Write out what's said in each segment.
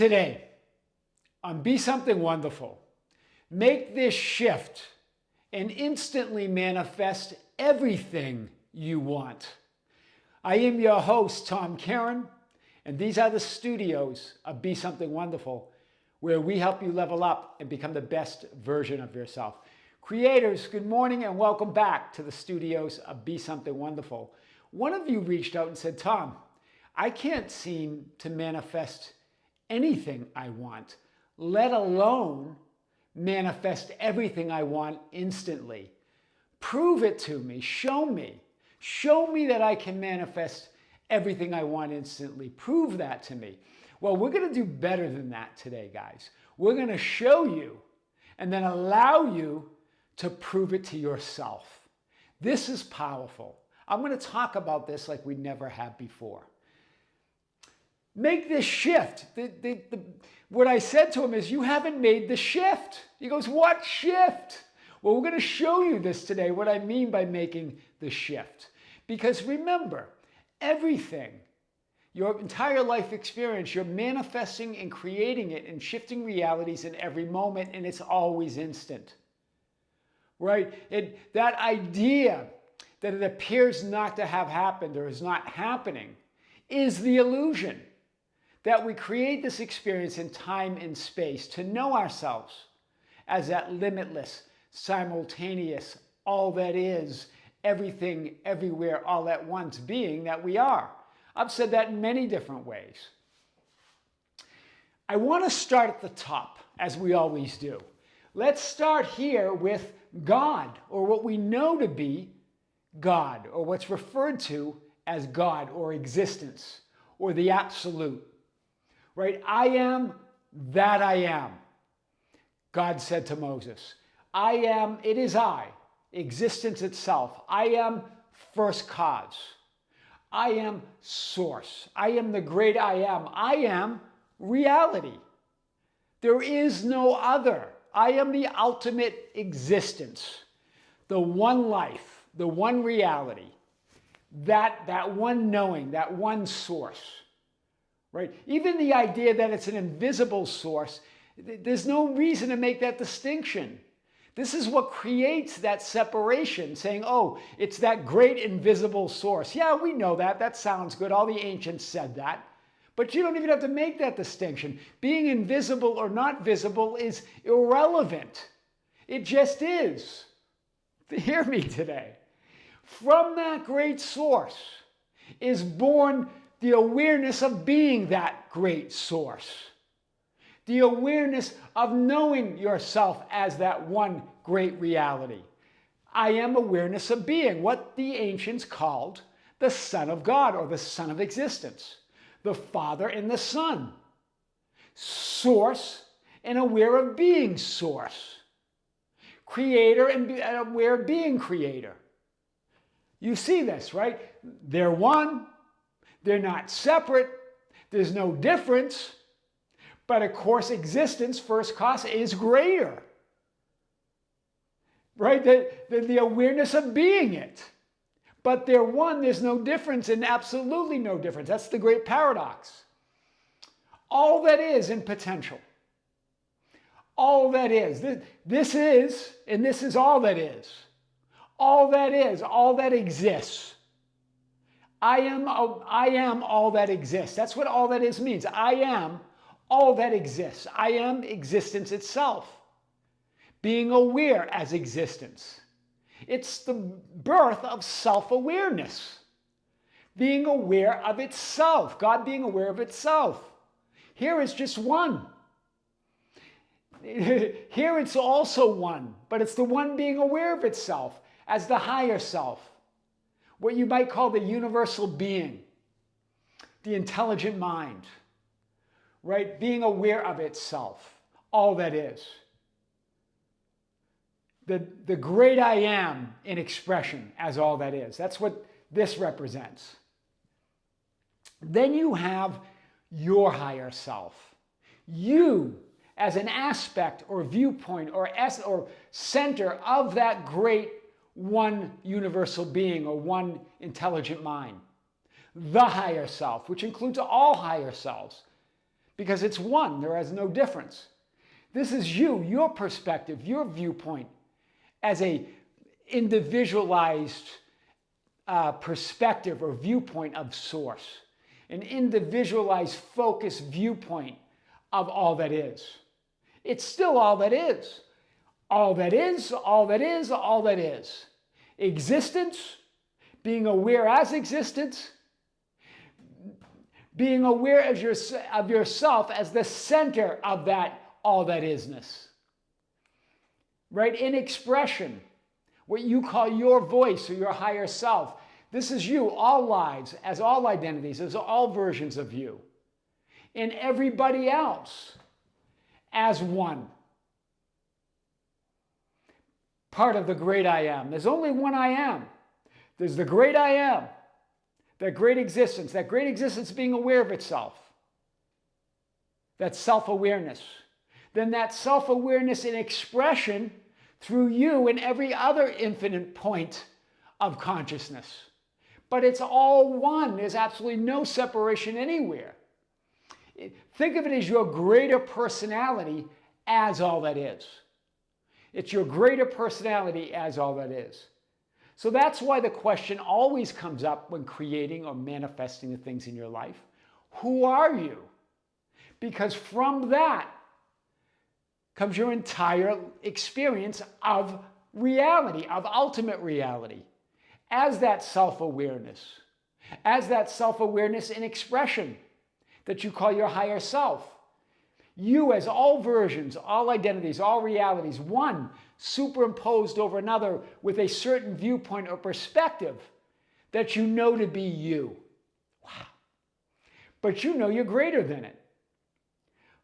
Today, on Be Something Wonderful, make this shift and instantly manifest everything you want. I am your host, Kearin, and these are the studios of Be Something Wonderful, where we help you level up and become the best version of yourself. Creators, good morning and welcome back to the studios of Be Something Wonderful. One of you reached out and said, Tom, I can't seem to manifest anything I want, let alone manifest everything I want instantly. Prove it to me. Show me. Show me that I can manifest everything I want instantly. Prove that to me. Well, we're going to do better than that today, guys. We're going to show you and then allow you to prove it to yourself. This is powerful. I'm going to talk about this like we never have before. Make this shift. What I said to him is, you haven't made the shift. He goes, what shift? Well, we're going to show you this today, what I mean by making the shift. Because remember, everything, your entire life experience, you're manifesting and creating it and shifting realities in every moment, and it's always instant. Right? That idea that it appears not to have happened or is not happening is the illusion. That we create this experience in time and space to know ourselves as that limitless, simultaneous, all that is, everything, everywhere, all at once being that we are. I've said that in many different ways. I want to start at the top, as we always do. Let's start here with God, or what we know to be God, or what's referred to as God, or existence, or the absolute. Right? I am that I am. God said to Moses, I am, it is I, existence itself. I am first cause. I am source. I am the great I am. I am reality. There is no other. I am the ultimate existence, the one life, the one reality, that one knowing, that one source. Right? Even the idea that it's an invisible source, there's no reason to make that distinction. This is what creates that separation, saying, oh, it's that great invisible source. Yeah, we know that. That sounds good. All the ancients said that. But you don't even have to make that distinction. Being invisible or not visible is irrelevant. It just is. Hear me today. From that great source is born the awareness of being that great source. The awareness of knowing yourself as that one great reality. I am awareness of being, what the ancients called the Son of God, or the Son of Existence. The Father and the Son. Source and aware of being source. Creator and aware of being creator. You see this, right? They're one. They're not separate. There's no difference. But of course, existence, first cause, is greater. Right? The awareness of being it. But they're one, there's no difference, and absolutely no difference. That's the great paradox. All that is in potential. All that is. This is, and this is all that is. All that is, all that exists. I am all that exists. That's what all that is means. I am all that exists. I am existence itself. Being aware as existence. It's the birth of self-awareness. Being aware of itself. God being aware of itself. Here it's just one. Here it's also one, but it's the one being aware of itself as the higher self. What you might call the universal being, the intelligent mind, right? Being aware of itself, all that is. The great I am in expression as all that is. That's what this represents. Then you have your higher self. You as an aspect or viewpoint or center of that great one universal being or one intelligent mind. The higher self, which includes all higher selves. because it's one. There is no difference. This is you, your perspective, your viewpoint as a individualized perspective or viewpoint of source, an individualized, focused viewpoint of all that is. It's still all that is. All that is, all that is, all that is. Existence, being aware as existence, being aware of yourself as the center of that all that isness. Right? In expression, what you call your voice or your higher self. This is you, all lives, as all identities, as all versions of you. And everybody else as one. Part of the great I am. There's only one I am. There's the great I am. That great existence being aware of itself. That's self-awareness. Then that self-awareness in expression through you and every other infinite point of consciousness. But it's all one. There's absolutely no separation anywhere. Think of it as your greater personality as all that is. It's your greater personality as all that is. So that's why the question always comes up when creating or manifesting the things in your life. Who are you? Because from that comes your entire experience of reality, of ultimate reality, as that self-awareness in expression that you call your higher self. You as all versions, all identities, all realities, one superimposed over another with a certain viewpoint or perspective that you know to be you. Wow. But you know you're greater than it.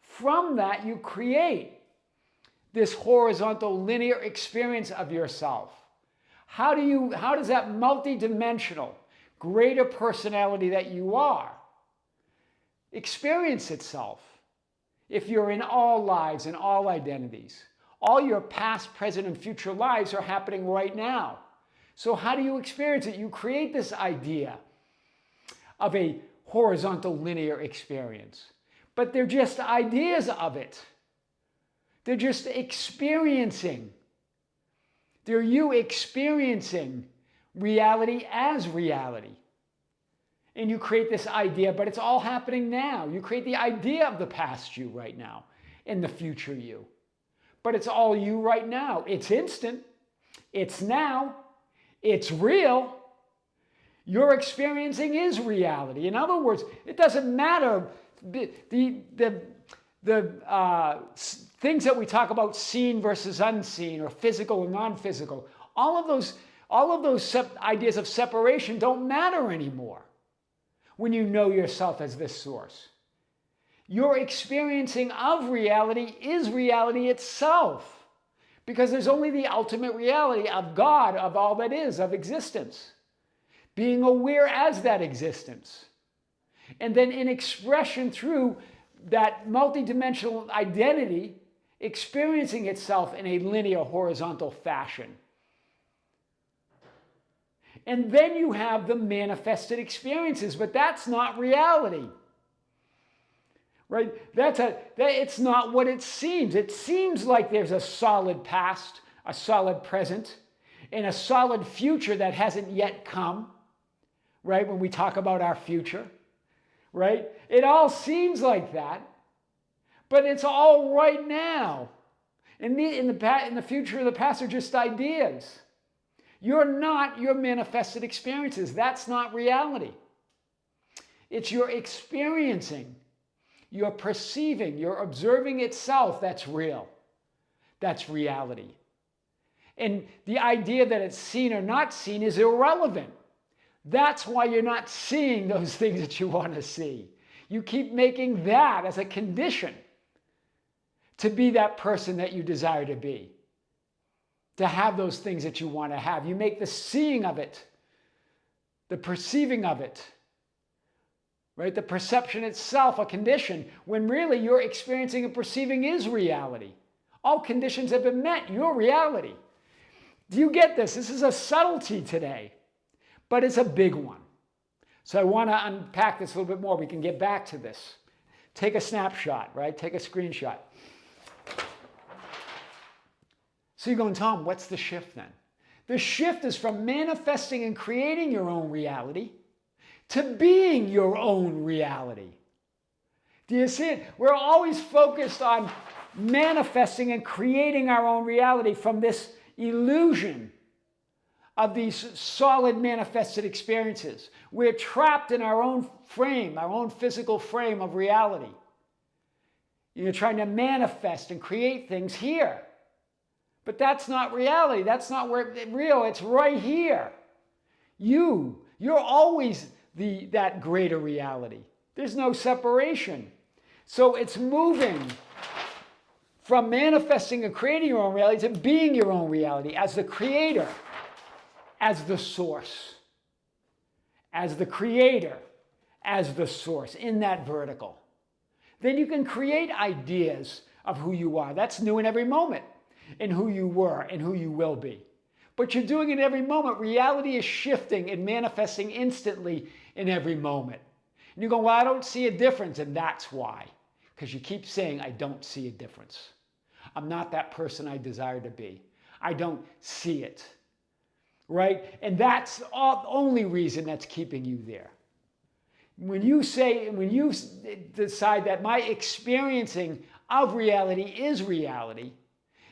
From that, you create this horizontal linear experience of yourself. How does that multidimensional, greater personality that you are experience itself? If you're in all lives and all identities, all your past, present, and future lives are happening right now. So how do you experience it? You create this idea of a horizontal linear experience. But they're just ideas of it. They're just experiencing. They're you experiencing reality as reality. And you create this idea, but it's all happening now. You create the idea of the past you right now and the future you. But it's all you right now. It's instant. It's now. It's real. Your experiencing is reality. In other words, it doesn't matter the things that we talk about, seen versus unseen, or physical and non-physical. All of those ideas of separation don't matter anymore when you know yourself as this source. Your experiencing of reality is reality itself, because there's only the ultimate reality of God, of all that is, of existence. Being aware as that existence. And then in expression through that multidimensional identity, experiencing itself in a linear, horizontal fashion. And then you have the manifested experiences, but that's not reality. Right? It's not what it seems. It seems like there's a solid past, a solid present, and a solid future that hasn't yet come. Right? When we talk about our future. Right? It all seems like that, but it's all right now. In the future and the past are just ideas. You're not your manifested experiences. That's not reality. It's your experiencing, your perceiving, your observing itself that's real. That's reality. And the idea that it's seen or not seen is irrelevant. That's why you're not seeing those things that you want to see. You keep making that as a condition to be that person that you desire to be. To have those things that you want to have. You make the seeing of it, the perceiving of it, right? The perception itself a condition, when really your experiencing and perceiving is reality. All conditions have been met, your reality. Do you get this? This is a subtlety today, but it's a big one. So I want to unpack this a little bit more. We can get back to this. take a snapshot, right? Take a screenshot. So you're going, Tom, what's the shift then? The shift is from manifesting and creating your own reality to being your own reality. Do you see it? We're always focused on manifesting and creating our own reality from this illusion of these solid manifested experiences. We're trapped in our own frame, our own physical frame of reality. You're trying to manifest and create things here. But that's not reality. That's not where it's real. It's right here. You're always that greater reality. There's no separation. So it's moving from manifesting and creating your own reality to being your own reality as the creator, as the source, as the creator, as the source in that vertical. Then you can create ideas of who you are. That's new in every moment, in who you were and who you will be. But you're doing it every moment. Reality is shifting and manifesting instantly in every moment. And you go, well, I don't see a difference. And that's why. Because you keep saying, I don't see a difference. I'm not that person I desire to be. I don't see it. Right? And that's the only reason that's keeping you there. When you decide that my experiencing of reality is reality,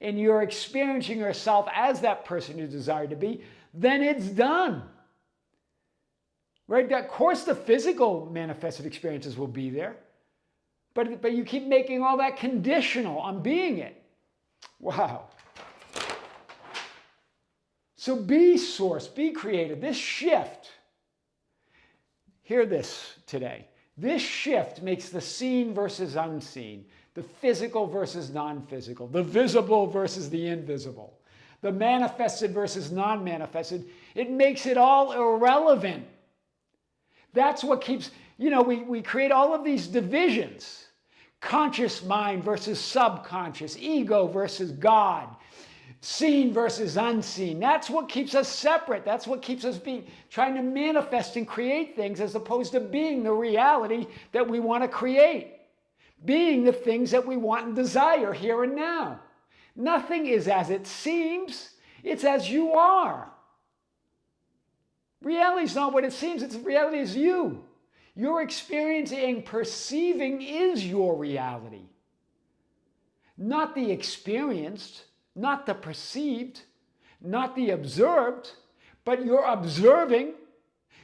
and you're experiencing yourself as that person you desire to be, then it's done. Right? Of course, the physical manifested experiences will be there, but you keep making all that conditional on being it. Wow. So be source, be creative. This shift, hear this today. This shift makes the seen versus unseen, the physical versus non-physical, the visible versus the invisible, the manifested versus non-manifested. It makes it all irrelevant. That's what keeps, we create all of these divisions. Conscious mind versus subconscious, ego versus God, seen versus unseen. That's what keeps us separate. That's what keeps us trying to manifest and create things as opposed to being the reality that we want to create. Being the things that we want and desire here and now. Nothing is as it seems. It's as you are. Reality is not what it seems. Reality is you. Your experiencing, perceiving is your reality. Not the experienced, not the perceived, not the observed, but your observing,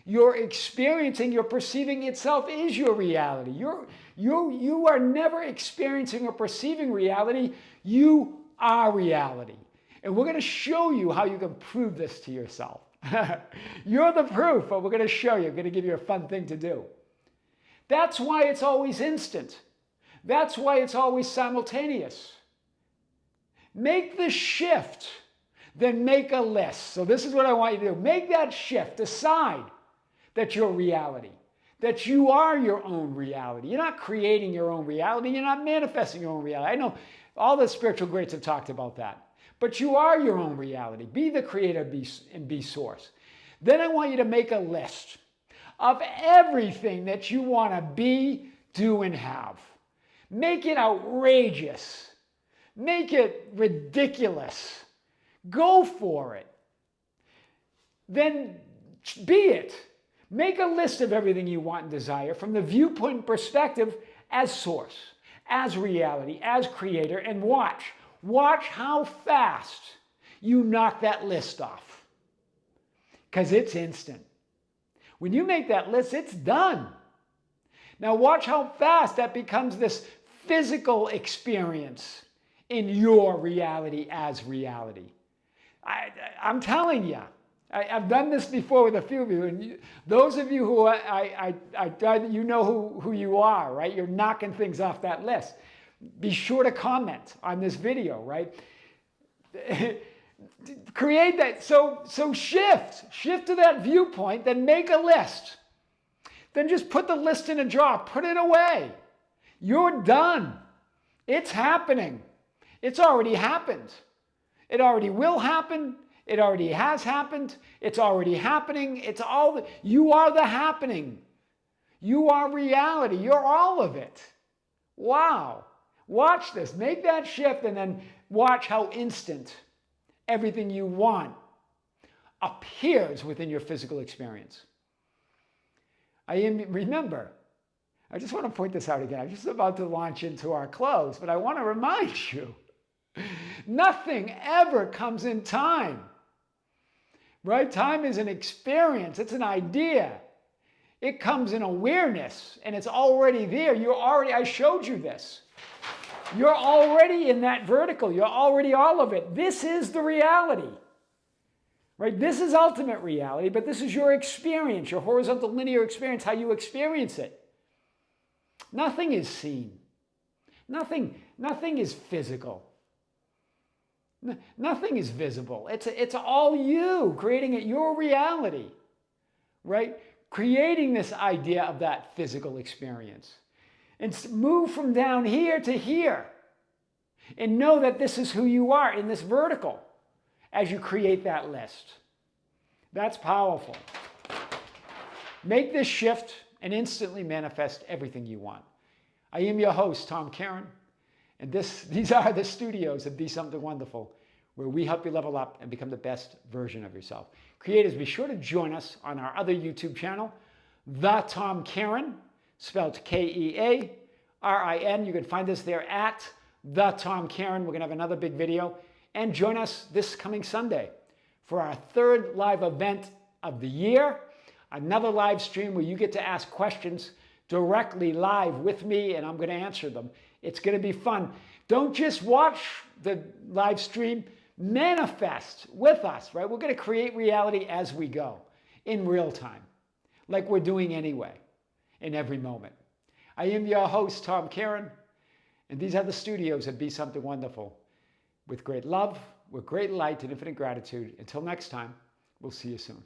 your experiencing, your perceiving itself is your reality. You are never experiencing or perceiving reality. You are reality. And we're going to show you how you can prove this to yourself. You're the proof, but we're going to show you. We're going to give you a fun thing to do. That's why it's always instant. That's why it's always simultaneous. Make the shift, then make a list. So this is what I want you to do. Make that shift. Decide that you're reality, that you are your own reality. You're not creating your own reality. You're not manifesting your own reality. I know all the spiritual greats have talked about that. But you are your own reality. Be the creator and be source. Then I want you to make a list of everything that you want to be, do, and have. Make it outrageous. Make it ridiculous. Go for it. Then be it. Make a list of everything you want and desire from the viewpoint and perspective as source, as reality, as creator, and watch. Watch how fast you knock that list off. Because it's instant. When you make that list, it's done. Now watch how fast that becomes this physical experience in your reality as reality. I'm telling you, I've done this before with a few of you, and those of you who you know who you are, right? You're knocking things off that list. Be sure to comment on this video, right? Create that. So shift to that viewpoint, then make a list. Then just put the list in a jar, put it away. You're done. It's happening. It's already happened. It already will happen. It already has happened. It's already happening. You are the happening. You are reality. You're all of it. Wow. Watch this. Make that shift and then watch how instant everything you want appears within your physical experience. Remember, I just want to point this out again. I'm just about to launch into our close, but I want to remind you, nothing ever comes in time. Right? Time is an experience. It's an idea. It comes in awareness, and it's already there. I showed you this. You're already in that vertical. You're already all of it. This is the reality. Right? This is ultimate reality, but this is your experience, your horizontal linear experience, how you experience it. Nothing is seen. Nothing is physical. Nothing is visible. It's all you creating it, your reality. Right? Creating this idea of that physical experience. And move from down here to here. And know that this is who you are in this vertical as you create that list. That's powerful. Make this shift and instantly manifest everything you want. I am your host, Tom Kearin, and these are the studios of Be Something Wonderful, where we help you level up and become the best version of yourself. Creators, be sure to join us on our other YouTube channel, The Tom Kearin, spelled Kearin. You can find us there at The Tom Kearin. We're going to have another big video. And join us this coming Sunday for our third live event of the year. Another live stream where you get to ask questions directly live with me, and I'm going to answer them. It's going to be fun. Don't just watch the live stream. Manifest with us, right? We're going to create reality as we go in real time, like we're doing anyway, in every moment. I am your host, Tom Kearin, and these are the studios of Be Something Wonderful. With great love, with great light and infinite gratitude. Until next time, we'll see you soon.